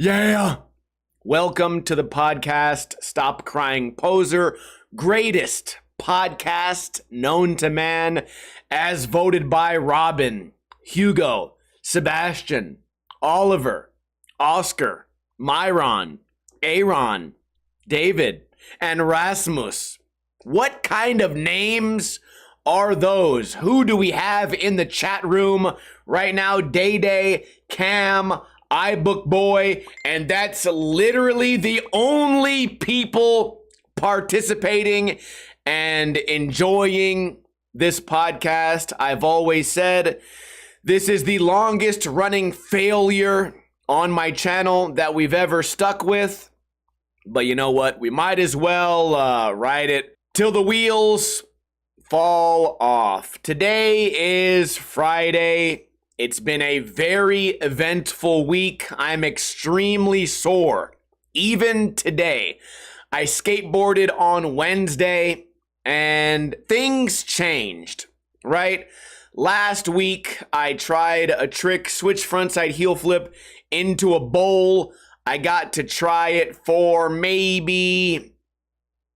Yeah. Welcome to the podcast, Stop Crying Poser, greatest podcast known to man, as voted by Robin, Hugo, Sebastian, Oliver, Oscar, Myron, Aaron, David, and Rasmus. What kind of names are those? Who do we have in the chat room right now? Day Day, Cam, iBook Boy, and that's literally the only people participating and enjoying this podcast. I've always said this is the longest running failure on my channel that we've ever stuck with. But you know what? We might as well ride it till the wheels fall off. Today is Friday. It's been a very eventful week. I'm extremely sore. Even today, I skateboarded on Wednesday and things changed, right? Last week, I tried a trick, switch frontside heel flip into a bowl. I got to try it for maybe,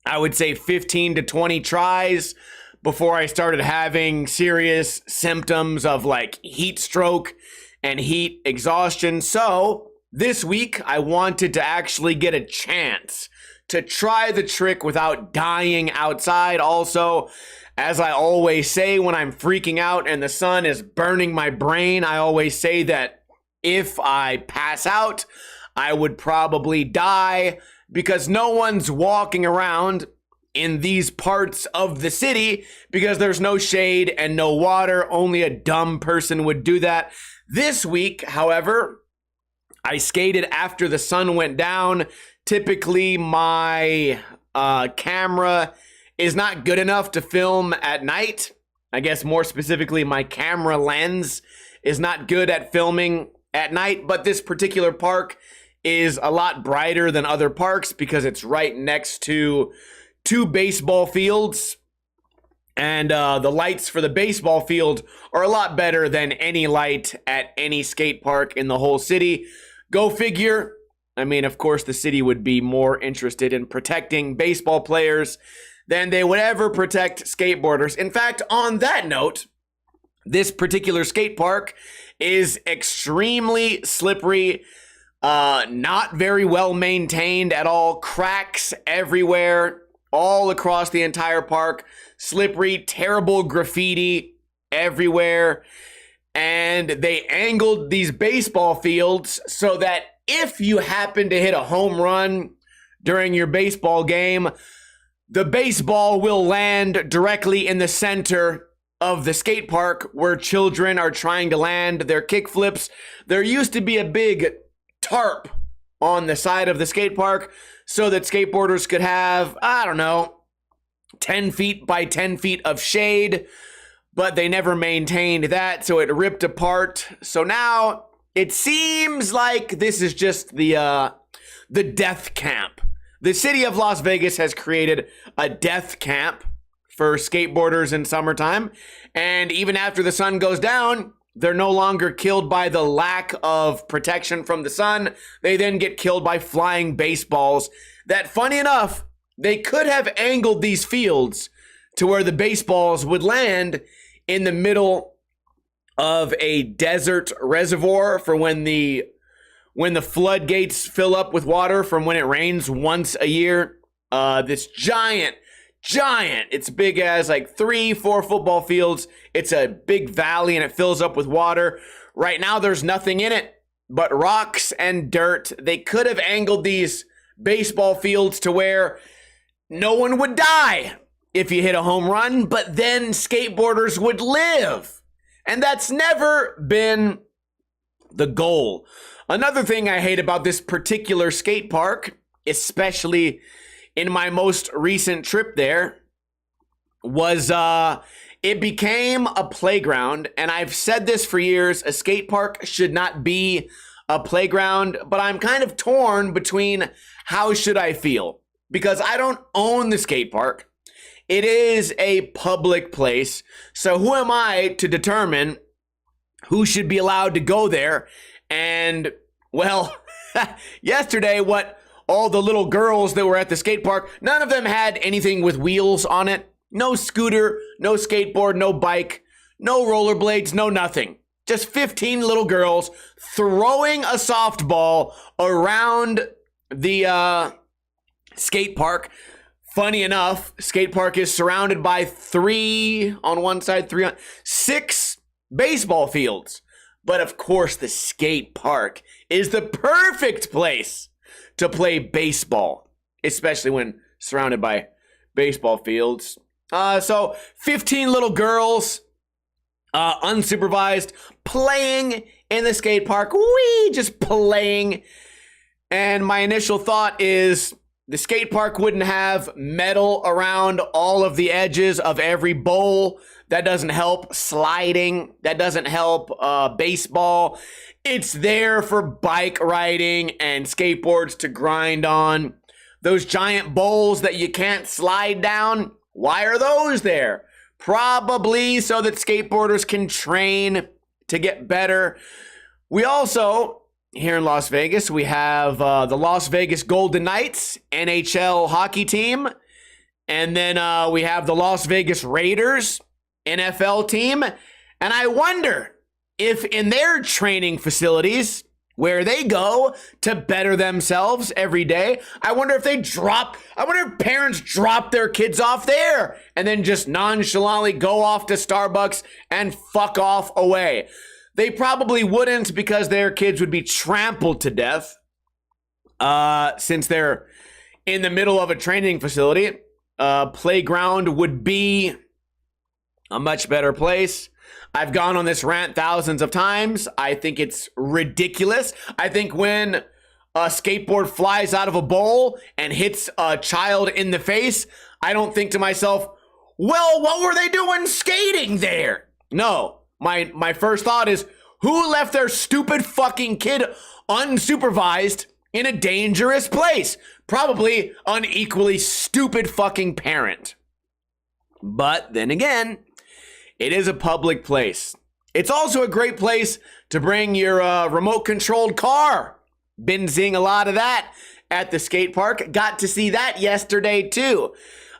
I would say 15 to 20 tries before I started having serious symptoms of like heat stroke and heat exhaustion. So this week I wanted to actually get a chance to try the trick without dying outside. Also, as I always say when I'm freaking out and the sun is burning my brain, I always say that if I pass out, I would probably die because no one's walking around in these parts of the city because there's no shade and no water. Only a dumb person would do that. This week, however, I skated after the sun went down. Typically, my camera is not good enough to film at night. I guess more specifically, my camera lens is not good at filming at night, but this particular park is a lot brighter than other parks because it's right next to two baseball fields, and the lights for the baseball field are a lot better than any light at any skate park in the whole city. Go figure. I mean, of course, the city would be more interested in protecting baseball players than they would ever protect skateboarders. In fact, on that note, this particular skate park is extremely slippery, not very well maintained at all, cracks everywhere, all across the entire park, slippery, terrible graffiti everywhere. And they angled these baseball fields so that if you happen to hit a home run during your baseball game, the baseball will land directly in the center of the skate park where children are trying to land their kick flips. There used to be a big tarp on the side of the skate park so that skateboarders could have, 10 feet by 10 feet of shade, but they never maintained that, so it ripped apart. So now it seems like this is just the death camp. The city of Las Vegas has created a death camp for skateboarders in summertime, and even after the sun goes down, they're no longer killed by the lack of protection from the sun. They then get killed by flying baseballs that, funny enough, they could have angled these fields to where the baseballs would land in the middle of a desert reservoir for when the floodgates fill up with water from when it rains once a year. This giant, it's big as like 3-4 football fields. It's a big valley and it fills up with water. Right now there's nothing in it but rocks and dirt. They could have angled these baseball fields to where no one would die if you hit a home run, but then skateboarders would live. And that's never been the goal. Another thing I hate about this particular skate park, especially in my most recent trip there, was it became a playground. And I've said this for years, a skate park should not be a playground, but I'm kind of torn between how should I feel? Because I don't own the skate park. It is a public place. So who am I to determine who should be allowed to go there? And, well, yesterday, what all the little girls that were at the skate park, none of them had anything with wheels on it. No scooter, no skateboard, no bike, no rollerblades, no nothing. Just 15 little girls throwing a softball around the skate park. Funny enough, skate park is surrounded by 3 on one side, 6 baseball fields. But of course, the skate park is the perfect place to play baseball, especially when surrounded by baseball fields. So 15 little girls, unsupervised, playing in the skate park. Just playing. And my initial thought is the skate park wouldn't have metal around all of the edges of every bowl. That doesn't help sliding. That doesn't help baseball. It's there for bike riding and skateboards to grind on. Those giant bowls that you can't slide down, why are those there? Probably so that skateboarders can train to get better. We also, here in Las Vegas, we have the Las Vegas Golden Knights, NHL hockey team. And then we have the Las Vegas Raiders, NFL team. And I wonder if in their training facilities, where they go to better themselves every day, I wonder if parents drop their kids off there and then just nonchalantly go off to Starbucks and fuck off away. They probably wouldn't, because their kids would be trampled to death since they're in the middle of a training facility. Playground would be a much better place. I've gone on this rant thousands of times. I think it's ridiculous. I think when a skateboard flies out of a bowl and hits a child in the face, I don't think to myself, well, what were they doing skating there? No, my first thought is, who left their stupid fucking kid unsupervised in a dangerous place? Probably an equally stupid fucking parent. But then again, it is a public place. It's also a great place to bring your remote-controlled car. Been seeing a lot of that at the skate park. Got to see that yesterday, too.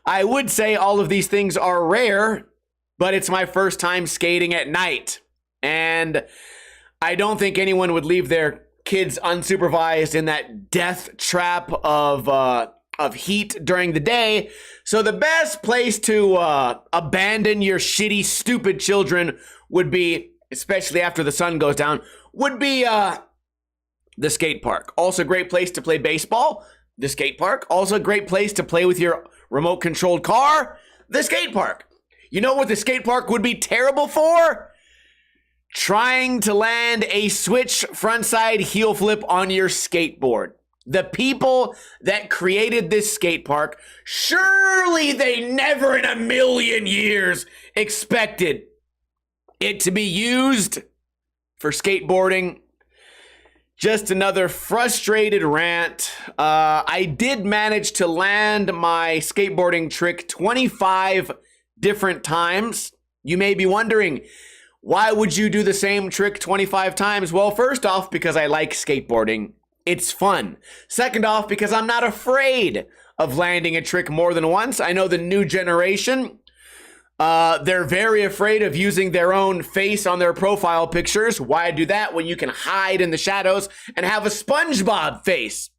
I would say all of these things are rare, but it's my first time skating at night. And I don't think anyone would leave their kids unsupervised in that death trap of heat during the day. So the best place to abandon your shitty, stupid children would be, especially after the sun goes down, would be the skate park. Also a great place to play baseball, the skate park. Also a great place to play with your remote-controlled car, the skate park. You know what the skate park would be terrible for? Trying to land a switch frontside heel flip on your skateboard. The people that created this skate park, surely they never in a million years expected it to be used for skateboarding. Just another frustrated rant. I did manage to land my skateboarding trick 25 different times. You may be wondering, why would you do the same trick 25 times? Well, first off, because I like skateboarding. It's fun. Second off, because I'm not afraid of landing a trick more than once. I know the new generation, they're very afraid of using their own face on their profile pictures. Why do that when you can hide in the shadows and have a SpongeBob face?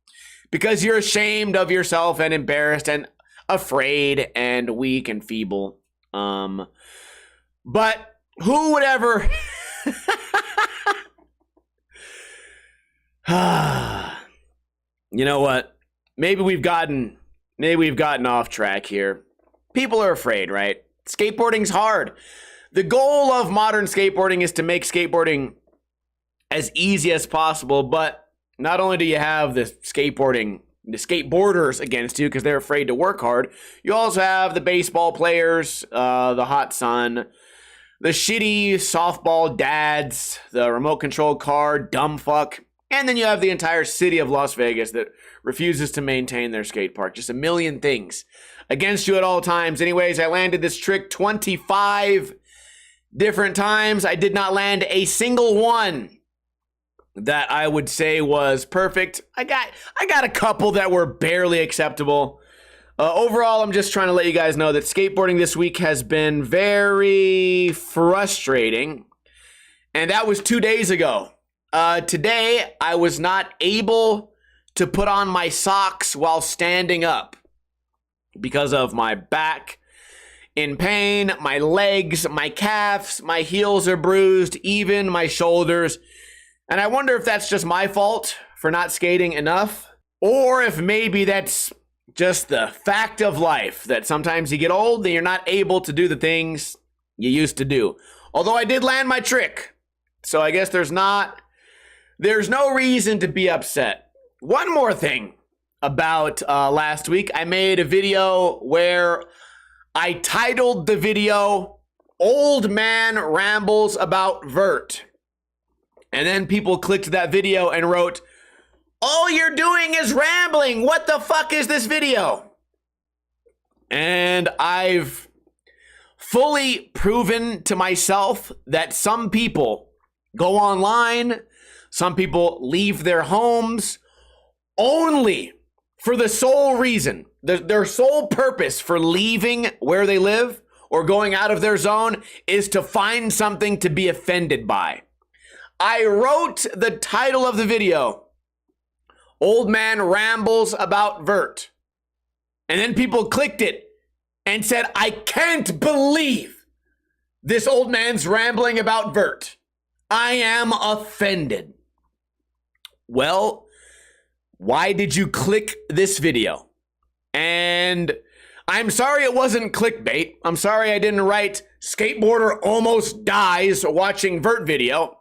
Because you're ashamed of yourself and embarrassed and afraid and weak and feeble. But who would ever... You know what? Maybe we've gotten off track here. People are afraid, right? Skateboarding's hard. The goal of modern skateboarding is to make skateboarding as easy as possible, but not only do you have the skateboarders against you because they're afraid to work hard, you also have the baseball players, the hot sun, the shitty softball dads, the remote control car, dumb fuck. And then you have the entire city of Las Vegas that refuses to maintain their skate park. Just a million things against you at all times. Anyways, I landed this trick 25 different times. I did not land a single one that I would say was perfect. I got a couple that were barely acceptable. Overall, I'm just trying to let you guys know that skateboarding this week has been very frustrating. And that was 2 days ago. Today, I was not able to put on my socks while standing up because of my back in pain, my legs, my calves, my heels are bruised, even my shoulders. And I wonder if that's just my fault for not skating enough, or if maybe that's just the fact of life, that sometimes you get old and you're not able to do the things you used to do. Although I did land my trick, so I guess there's no reason to be upset. One more thing about last week, I made a video where I titled the video, Old Man Rambles About Vert. And then people clicked that video and wrote, all you're doing is rambling. What the fuck is this video? And I've fully proven to myself that some people go online, some people leave their homes only for the sole reason, their sole purpose for leaving where they live or going out of their zone is to find something to be offended by. I wrote the title of the video, Old Man Rambles About Vert. And then people clicked it and said, I can't believe this old man's rambling about vert. I am offended. Well, why did you click this video? And I'm sorry it wasn't clickbait. I'm sorry I didn't write skateboarder almost dies watching vert video,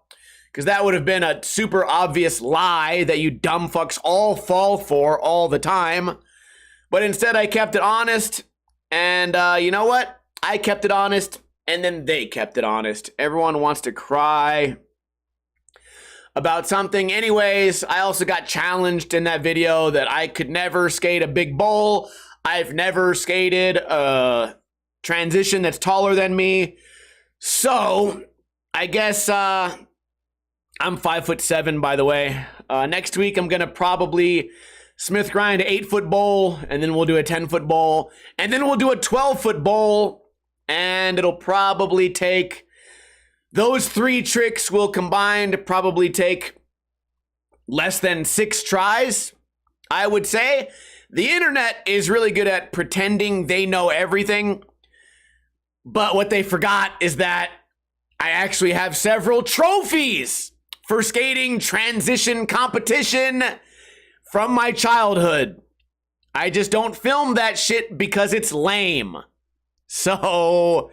because that would have been a super obvious lie that you dumb fucks all fall for all the time. But instead I kept it honest, and you know what? I kept it honest, and then they kept it honest. Everyone wants to cry about something. Anyways, I also got challenged in that video that I could never skate a big bowl. I've never skated a transition that's taller than me. So I guess I'm 5'7", by the way. Next week I'm gonna probably Smith grind an 8-foot bowl, and then we'll do a 10-foot bowl, and then we'll do a 12-foot bowl, and it'll probably take, those 3 tricks will combined probably take less than 6 tries, I would say. The internet is really good at pretending they know everything, but what they forgot is that I actually have several trophies for skating transition competition from my childhood. I just don't film that shit because it's lame. So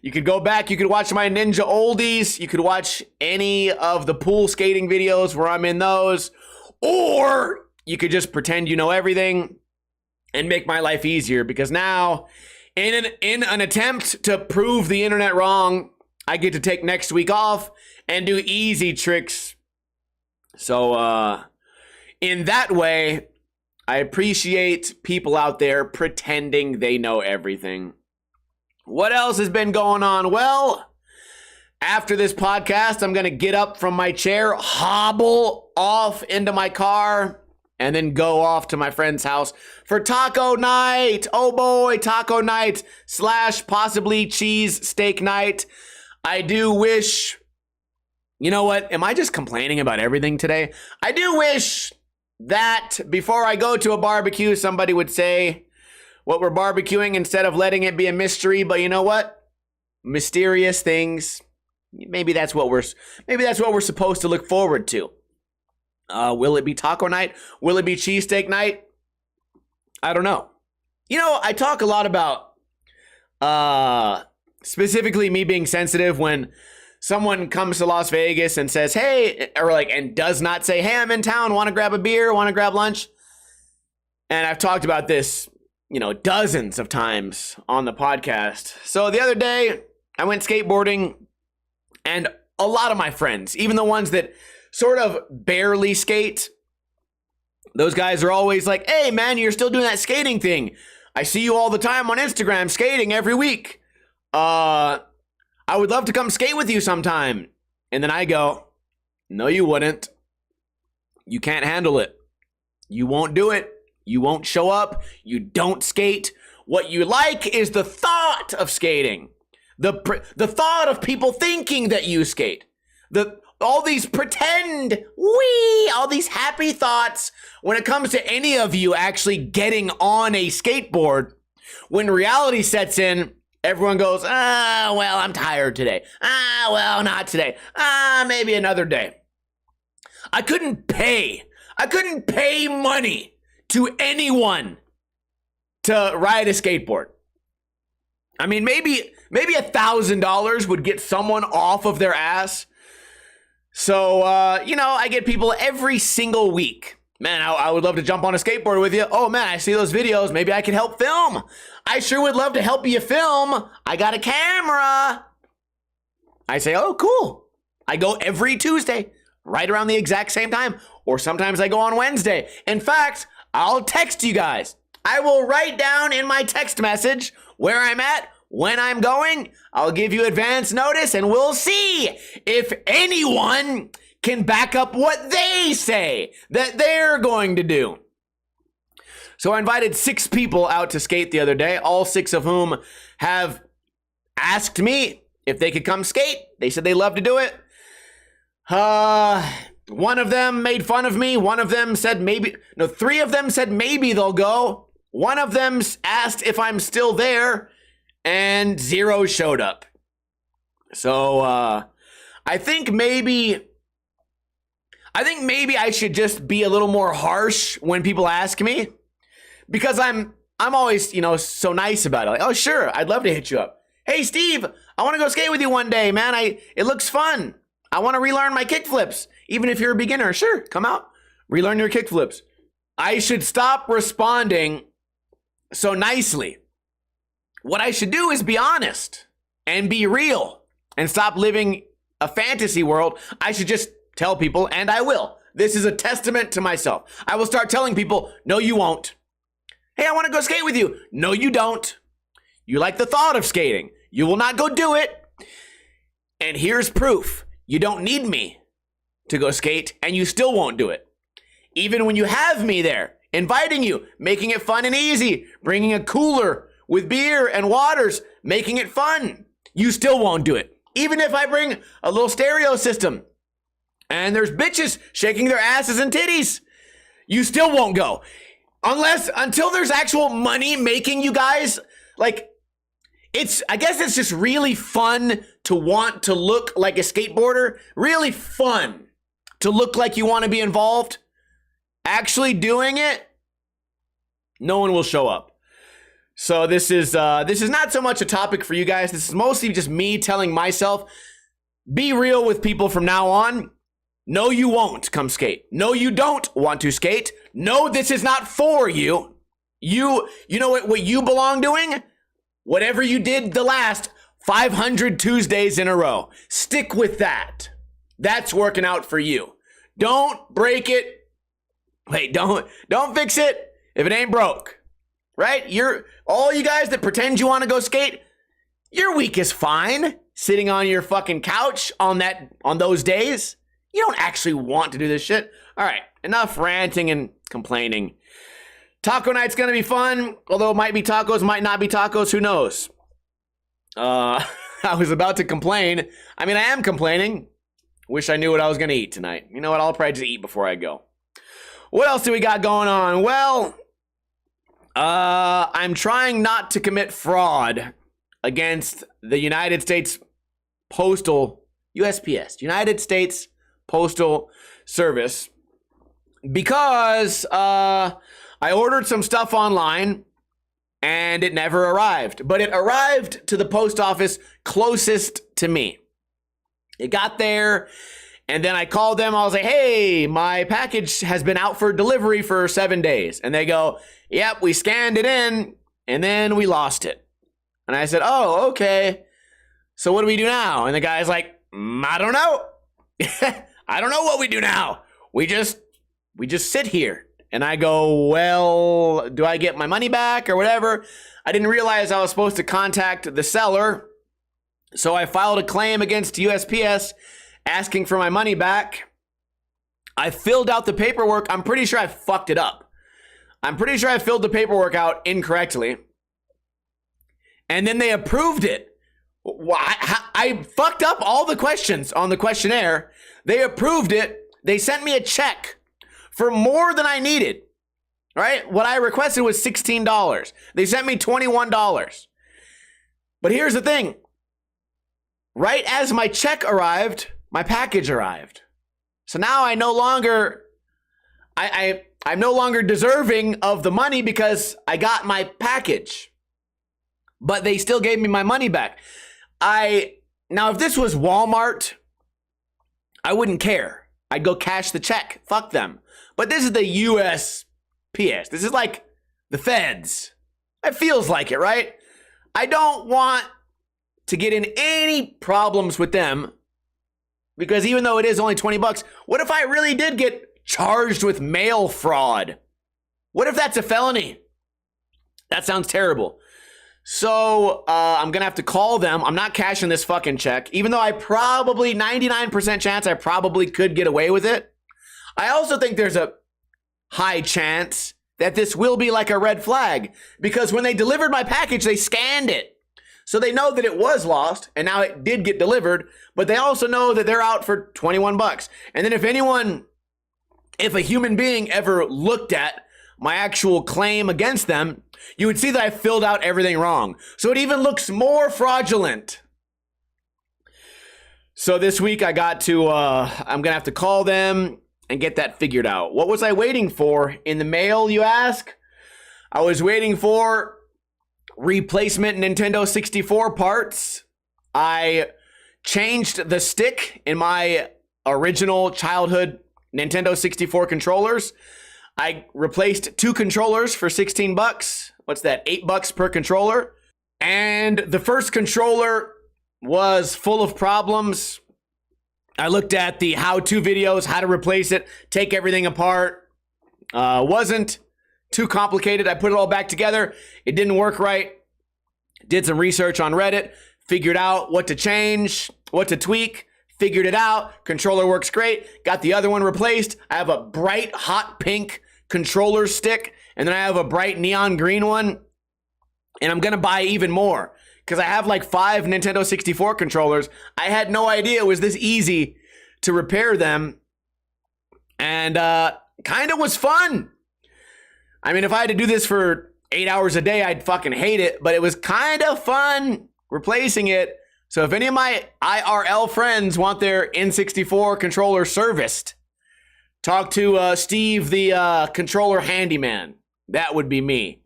you could go back, you could watch my Ninja Oldies, you could watch any of the pool skating videos where I'm in those, or you could just pretend you know everything and make my life easier, because now in an attempt to prove the internet wrong, I get to take next week off and do easy tricks. So in that way, I appreciate people out there pretending they know everything. What else has been going on? Well, after this podcast, I'm going to get up from my chair, hobble off into my car, and then go off to my friend's house for taco night. Oh boy, taco night / possibly cheese steak night. I do wish, you know what? Am I just complaining about everything today? I do wish that before I go to a barbecue, somebody would say what we're barbecuing instead of letting it be a mystery. But you know what? Mysterious things. Maybe that's what we're supposed to look forward to. Will it be taco night? Will it be cheesesteak night? I don't know. You know, I talk a lot about specifically me being sensitive when someone comes to Las Vegas and says, hey, or like, and does not say, hey, I'm in town, want to grab a beer, want to grab lunch? And I've talked about this, you know, dozens of times on the podcast. So the other day I went skateboarding, and a lot of my friends, even the ones that sort of barely skate, those guys are always like, hey man, you're still doing that skating thing. I see you all the time on Instagram skating every week. I would love to come skate with you sometime. And then I go, no, you wouldn't. You can't handle it. You won't do it. You won't show up. You don't skate. What you like is the thought of skating. The thought of people thinking that you skate. All these pretend, all these happy thoughts when it comes to any of you actually getting on a skateboard. When reality sets in, everyone goes, well, I'm tired today. Well, not today. Maybe another day. I couldn't pay money to anyone to ride a skateboard. I mean, maybe $1,000 would get someone off of their ass. So, I get people every single week. Man, I would love to jump on a skateboard with you. Oh, man, I see those videos. Maybe I can help film. I sure would love to help you film. I got a camera. I say, oh, cool. I go every Tuesday, right around the exact same time. Or sometimes I go on Wednesday. In fact, I'll text you guys. I will write down in my text message where I'm at, when I'm going. I'll give you advance notice, and we'll see if anyone can back up what they say that they're going to do. So I invited 6 people out to skate the other day, all 6 of whom have asked me if they could come skate. They said they love to do it. One of them made fun of me. One of them said maybe, no, 3 of them said maybe they'll go. One of them asked if I'm still there, and 0 showed up. So I think maybe I should just be a little more harsh when people ask me, because I'm always, so nice about it. Like, oh, sure, I'd love to hit you up. Hey, Steve, I want to go skate with you one day, man. It looks fun. I want to relearn my kickflips. Even if you're a beginner, sure, come out, relearn your kickflips. I should stop responding so nicely. What I should do is be honest and be real and stop living a fantasy world. I should just tell people, and I will. This is a testament to myself. I will start telling people, no, you won't. Hey, I want to go skate with you. No, you don't. You like the thought of skating. You will not go do it. And here's proof. You don't need me to go skate, and you still won't do it. Even when you have me there, inviting you, making it fun and easy, bringing a cooler with beer and waters, making it fun, you still won't do it. Even if I bring a little stereo system and there's bitches shaking their asses and titties, you still won't go. Until there's actual money making you guys, like, I guess it's just really fun to want to look like a skateboarder. Really fun to look like you want to be involved. Actually doing it, no one will show up. So this is not so much a topic for you guys. This is mostly just me telling myself, be real with people from now on. No, you won't come skate. No, you don't want to skate. No, this is not for you. You know what you belong doing? Whatever you did the last 500 Tuesdays in a row. Stick with that. That's working out for you. Don't break it. Wait, don't fix it if it ain't broke. Right? All you guys that pretend you want to go skate, your week is fine sitting on your fucking couch on those days. You don't actually want to do this shit. All right, enough ranting and complaining. Taco night's gonna be fun, although it might be tacos, might not be tacos, who knows? I was about to complain. I mean, I am complaining. Wish I knew what I was gonna eat tonight. You know what? I'll probably just eat before I go. What else do we got going on? Well, I'm trying not to commit fraud against the United States Postal, USPS, United States Postal Service, because I ordered some stuff online and it never arrived, but it arrived to the post office closest to me. It got there, and then I called them. I was like, hey, my package has been out for delivery for 7 days. And they go, yep, we scanned it in, and then we lost it. And I said, oh, okay. So what do we do now? And the guy's like, I don't know. I don't know what we do now. We just sit here. And I go, well, do I get my money back or whatever? I didn't realize I was supposed to contact the seller. So I filed a claim against USPS asking for my money back. I filled out the paperwork. I'm pretty sure I fucked it up. I'm pretty sure I filled the paperwork out incorrectly. And then they approved it. I fucked up all the questions on the questionnaire. They approved it. They sent me a check for more than I needed. Right? What I requested was $16. They sent me $21. But here's the thing. Right as my check arrived, my package arrived. So now I no longer, I'm no longer deserving of the money because I got my package. But they still gave me my money back. Now if this was Walmart, I wouldn't care. I'd go cash the check. Fuck them. But this is the USPS. This is like the feds. It feels like it, right? I don't want to get in any problems with them because even though it is only $20, what if I really did get charged with mail fraud? What if that's a felony? That sounds terrible. So I'm going to have to call them. I'm not cashing this fucking check, even though I probably, 99% chance I probably could get away with it. I also think there's a high chance that this will be like a red flag because when they delivered my package, they scanned it. So they know that it was lost and now it did get delivered, but they also know that they're out for $21. And then if a human being ever looked at my actual claim against them, you would see that I filled out everything wrong. So it even looks more fraudulent. So this week I'm going to have to call them and get that figured out. What was I waiting for in the mail, you ask? I was waiting for replacement Nintendo 64 parts. I changed the stick in my original childhood Nintendo 64 controllers. I replaced 2 controllers for $16. What's that? $8 per controller. And the first controller was full of problems. I looked at the how-to videos, how to replace it, take everything apart. Wasn't too complicated. I put it all back together. It didn't work right. Did some research on Reddit, figured out what to change, what to tweak, figured it out. Controller works great. Got the other one replaced. I have a bright hot pink controller stick, and then I have a bright neon green one. And I'm going to buy even more because I have like 5 Nintendo 64 controllers. I had no idea it was this easy to repair them. And kind of was fun. I mean, if I had to do this for 8 hours a day, I'd fucking hate it. But it was kind of fun replacing it. So if any of my IRL friends want their N64 controller serviced, talk to Steve, the controller handyman. That would be me.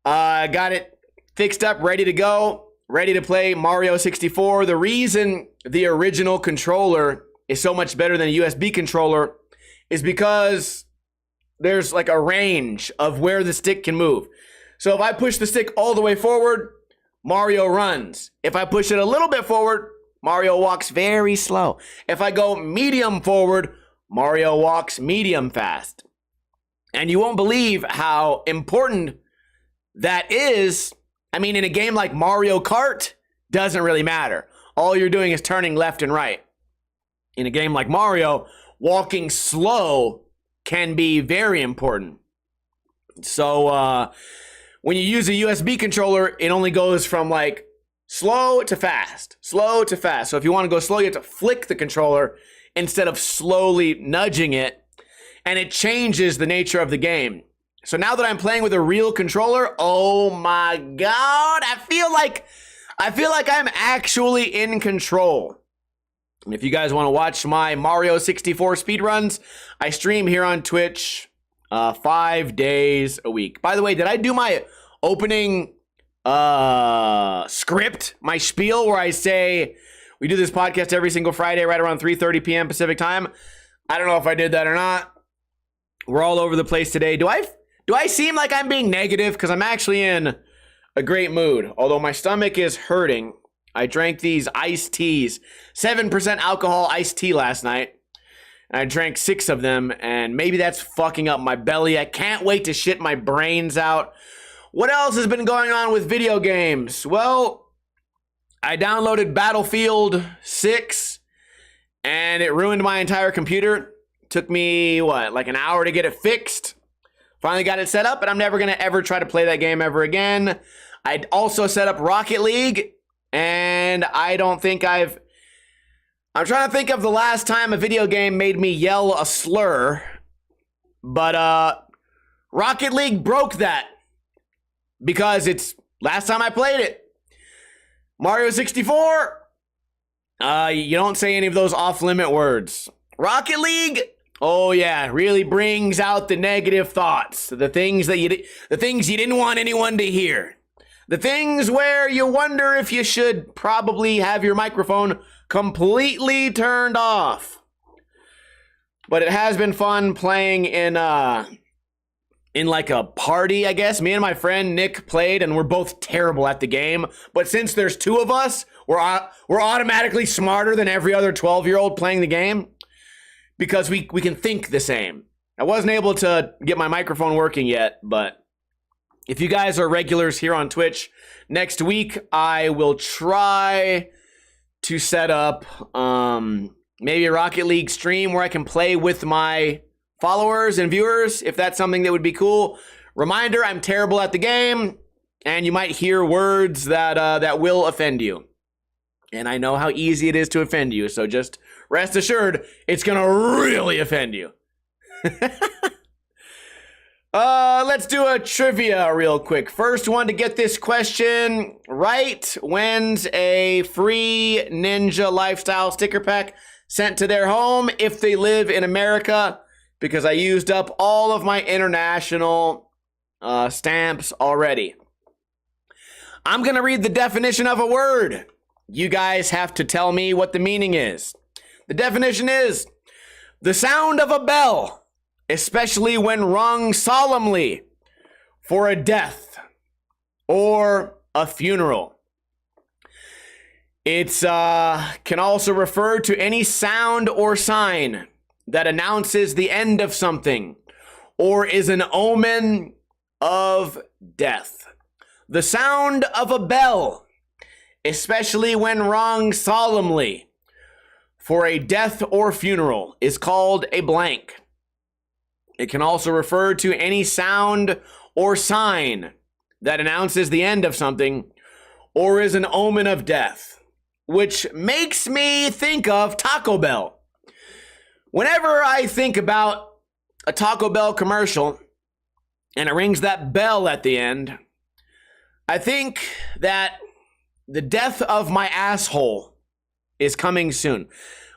Got it fixed up, ready to go, ready to play Mario 64. The reason the original controller is so much better than a USB controller is because there's like a range of where the stick can move. So if I push the stick all the way forward, Mario runs. If I push it a little bit forward, Mario walks very slow. If I go medium forward, Mario walks medium fast. And you won't believe how important that is. I mean, in a game like Mario Kart, doesn't really matter. All you're doing is turning left and right. In a game like Mario, walking slow can be very important. So when you use a USB controller, it only goes from like slow to fast, slow to fast. So if you want to go slow, you have to flick the controller instead of slowly nudging it. And it changes the nature of the game. So now that I'm playing with a real controller, oh my God, I feel like I'm actually in control. And if you guys want to watch my Mario 64 speedruns, I stream here on Twitch 5 days a week. By the way, did I do my opening script, my spiel, where I say we do this podcast every single Friday right around 3:30 p.m. Pacific time? I don't know if I did that or not. We're all over the place today. Do I seem like I'm being negative? Because I'm actually in a great mood. Although my stomach is hurting. I drank these iced teas, 7% alcohol iced tea last night. And I drank 6 of them, and maybe that's fucking up my belly. I can't wait to shit my brains out. What else has been going on with video games? Well, I downloaded Battlefield 6, and it ruined my entire computer. Took me, like an hour to get it fixed. Finally got it set up, and I'm never going to ever try to play that game ever again. I'd also set up Rocket League, and I don't think I'm trying to think of the last time a video game made me yell a slur, but Rocket League broke that because it's last time I played it. Mario 64, you don't say any of those off-limit words. Rocket League, oh yeah, really brings out the negative thoughts, the things you didn't want anyone to hear. The things where you wonder if you should probably have your microphone completely turned off. But it has been fun playing in like a party, I guess. Me and my friend Nick played, and we're both terrible at the game. But since there's two of us, we're automatically smarter than every other 12-year-old playing the game because we can think the same. I wasn't able to get my microphone working yet, but if you guys are regulars here on Twitch, next week I will try to set up maybe a Rocket League stream where I can play with my followers and viewers, if that's something that would be cool. Reminder, I'm terrible at the game, and you might hear words that will offend you. And I know how easy it is to offend you, so just rest assured, it's gonna really offend you. Let's do a trivia real quick. First one to get this question right wins a free Ninja Lifestyle sticker pack sent to their home if they live in America, because I used up all of my international stamps already. I'm going to read the definition of a word. You guys have to tell me what the meaning is. The definition is the sound of a bell, especially when rung solemnly for a death or a funeral. It's can also refer to any sound or sign that announces the end of something or is an omen of death. The sound of a bell, especially when rung solemnly for a death or funeral, is called a blank. It can also refer to any sound or sign that announces the end of something or is an omen of death, which makes me think of Taco Bell. Whenever I think about a Taco Bell commercial and it rings that bell at the end, I think that the death of my asshole is coming soon.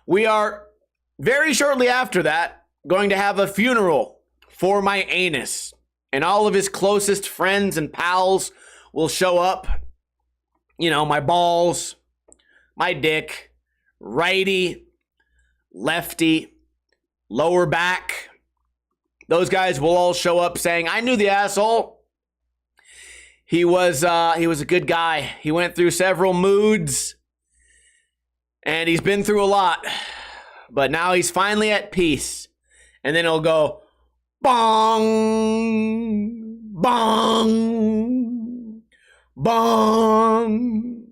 We are very shortly after that going to have a funeral for my anus, and all of his closest friends and pals will show up. You know, my balls, my dick, righty, lefty, lower back. Those guys will all show up saying, I knew the asshole. He was a good guy. He went through several moods, and he's been through a lot, but now he's finally at peace. And then he'll go, bong, bong, bong.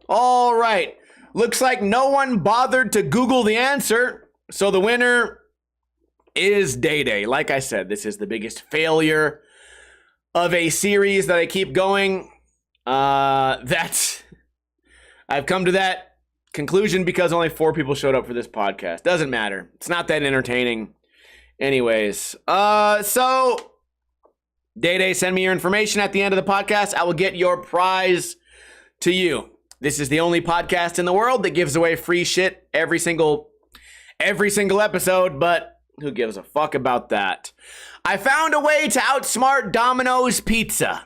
All right. Looks like no one bothered to Google the answer, so the winner is Day Day. Like I said, this is the biggest failure of a series that I keep going. I've come to that conclusion because only 4 people showed up for this podcast. Doesn't matter. It's not that entertaining. Anyways, so Day Day, send me your information at the end of the podcast. I will get your prize to you. This is the only podcast in the world that gives away free shit every single episode, but who gives a fuck about that? I found a way to outsmart Domino's pizza.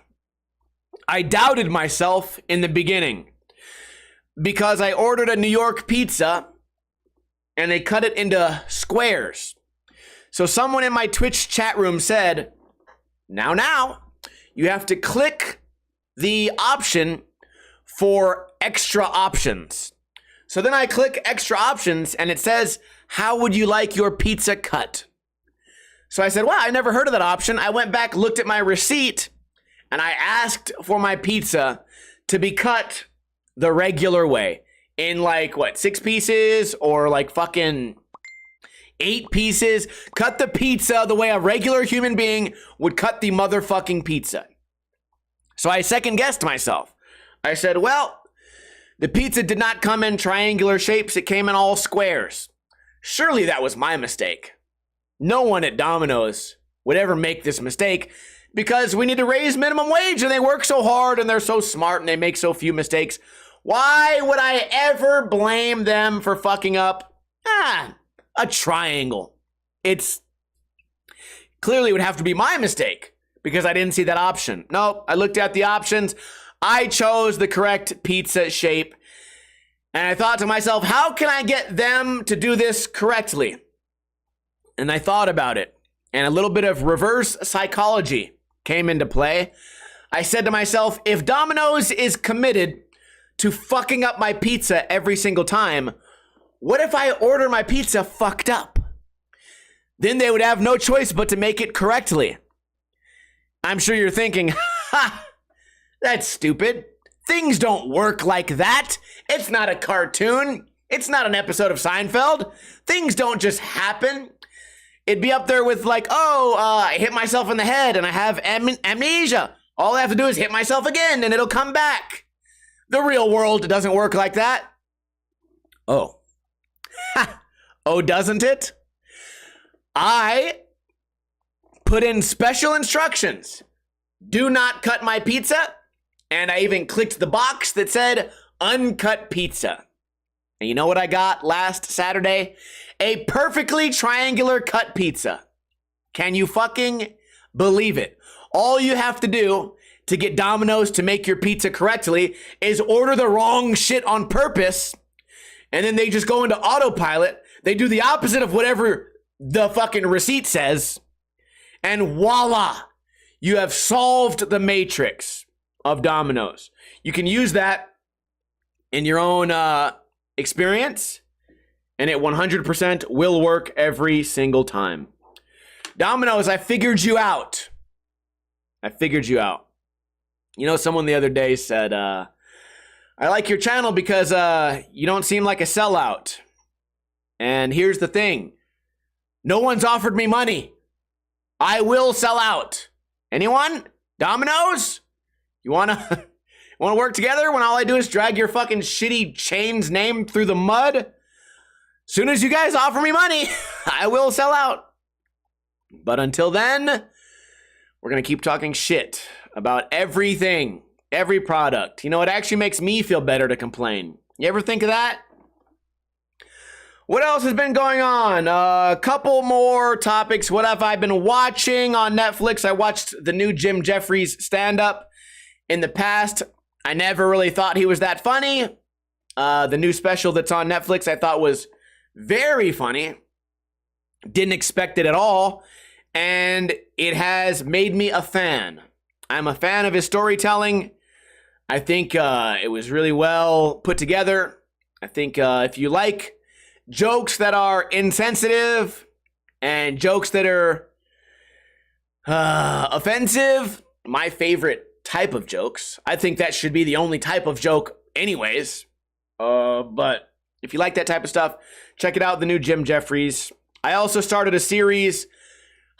I doubted myself in the beginning because I ordered a New York pizza and they cut it into squares. So someone in my Twitch chat room said, now, you have to click the option for extra options. So then I click extra options and it says, how would you like your pizza cut? So I said, wow, I never heard of that option. I went back, looked at my receipt, and I asked for my pizza to be cut the regular way in 6 pieces or fucking 8 pieces, cut the pizza the way a regular human being would cut the motherfucking pizza. So I second guessed myself. I said, well, the pizza did not come in triangular shapes. It came in all squares. Surely that was my mistake. No one at Domino's would ever make this mistake because we need to raise minimum wage and they work so hard and they're so smart and they make so few mistakes. Why would I ever blame them for fucking up a triangle? It's clearly would have to be my mistake because I didn't see that option. Nope, I looked at the options. I chose the correct pizza shape. And I thought to myself, how can I get them to do this correctly? And I thought about it. And a little bit of reverse psychology came into play. I said to myself, if Domino's is committed to fucking up my pizza every single time, what if I order my pizza fucked up? Then they would have no choice but to make it correctly. I'm sure you're thinking, ha, that's stupid. Things don't work like that. It's not a cartoon. It's not an episode of Seinfeld. Things don't just happen. It'd be up there with like, I hit myself in the head and I have amnesia. All I have to do is hit myself again and it'll come back. The real world doesn't work like that. Oh. Oh, doesn't it? I put in special instructions. Do not cut my pizza. And I even clicked the box that said uncut pizza. And you know what I got last Saturday? A perfectly triangular cut pizza. Can you fucking believe it? All you have to do to get Domino's to make your pizza correctly is order the wrong shit on purpose. And then they just go into autopilot. They do the opposite of whatever the fucking receipt says. And voila, you have solved the matrix of Domino's. You can use that in your own experience, and it 100% will work every single time. Domino's, I figured you out. I figured you out. You know, someone the other day said, I like your channel because you don't seem like a sellout. And here's the thing. No one's offered me money. I will sell out. Anyone? Domino's? You wanna work together when all I do is drag your fucking shitty chain's name through the mud? Soon as you guys offer me money, I will sell out. But until then, we're gonna keep talking shit about everything, every product. You know, it actually makes me feel better to complain. You ever think of that? What else has been going on? A couple more topics. What have I been watching on Netflix? I watched the new Jim Jeffries stand-up. In the past, I never really thought he was that funny. The new special that's on Netflix I thought was very funny. Didn't expect it at all. And it has made me a fan. I'm a fan of his storytelling. I think it was really well put together. I think if you like jokes that are insensitive and jokes that are offensive, my favorite type of jokes. I think that should be the only type of joke anyways. But if you like that type of stuff, check it out, the new Jim Jeffries. I also started a series,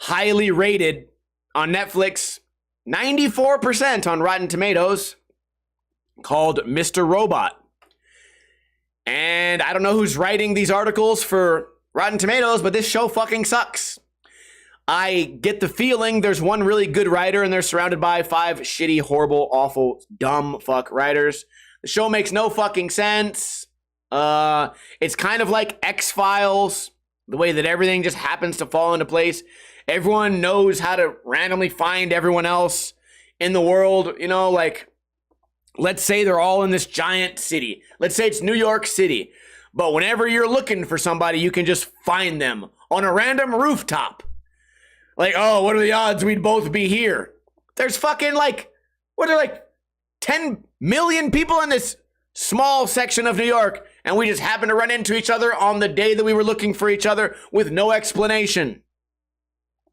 highly rated on Netflix, 94% on Rotten Tomatoes, called Mr. Robot. And I don't know who's writing these articles for Rotten Tomatoes, but this show fucking sucks. I get the feeling there's one really good writer and they're surrounded by 5 shitty, horrible, awful, dumb fuck writers. The show makes no fucking sense. It's kind of like X-Files, the way that everything just happens to fall into place. Everyone knows how to randomly find everyone else in the world. You know, like, let's say they're all in this giant city. Let's say it's New York City. But whenever you're looking for somebody, you can just find them on a random rooftop. Like, oh, what are the odds we'd both be here? There's fucking like, what are like 10 million people in this small section of New York, and we just happen to run into each other on the day that we were looking for each other with no explanation.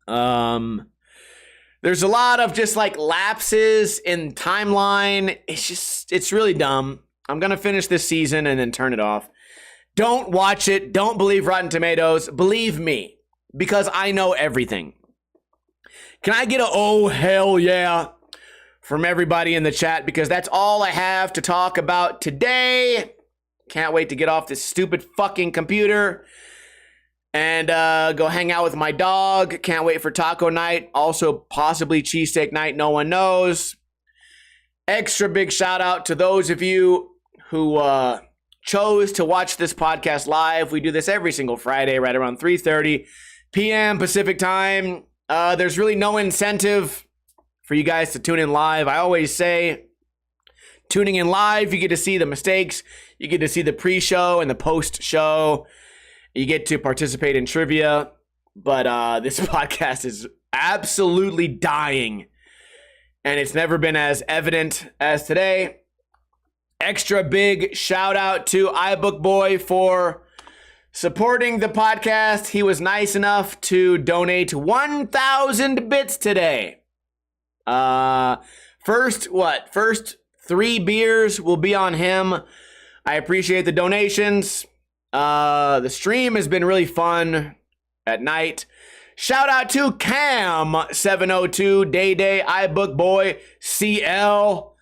There's a lot of just like lapses in timeline. It's really dumb. I'm going to finish this season and then turn it off. Don't watch it. Don't believe Rotten Tomatoes. Believe me, because I know everything. Can I get a oh hell yeah from everybody in the chat? Because that's all I have to talk about today. Can't wait to get off this stupid fucking computer and go hang out with my dog. Can't wait for taco night. Also possibly cheesesteak night. No one knows. Extra big shout out to those of you who chose to watch this podcast live. We do this every single Friday right around 3:30 p.m. Pacific time. There's really no incentive for you guys to tune in live. I always say, tuning in live, you get to see the mistakes. You get to see the pre-show and the post-show. You get to participate in trivia. But this podcast is absolutely dying. And it's never been as evident as today. Extra big shout out to iBookBoy for supporting the podcast. He was nice enough to donate 1,000 bits today. First 3 beers will be on him. I appreciate the donations. The stream has been really fun at night. Shout out to Cam702, Day, iBookBoy, CL,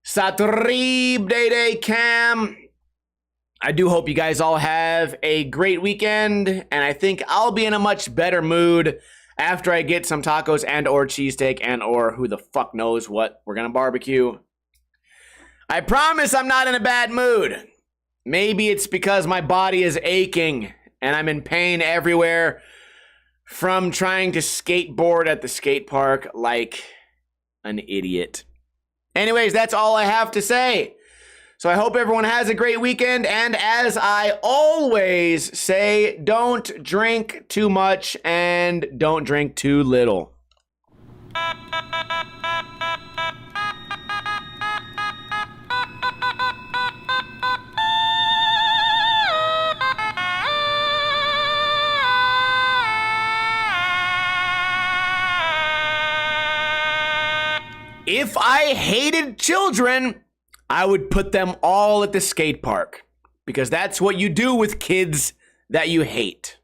Satrib, Day, Cam. I do hope you guys all have a great weekend, and I think I'll be in a much better mood after I get some tacos and or cheesesteak and or who the fuck knows what we're gonna barbecue. I promise I'm not in a bad mood. Maybe it's because my body is aching and I'm in pain everywhere from trying to skateboard at the skate park like an idiot. Anyways, that's all I have to say. So I hope everyone has a great weekend. And as I always say, don't drink too much and don't drink too little. If I hated children, I would put them all at the skate park, because that's what you do with kids that you hate.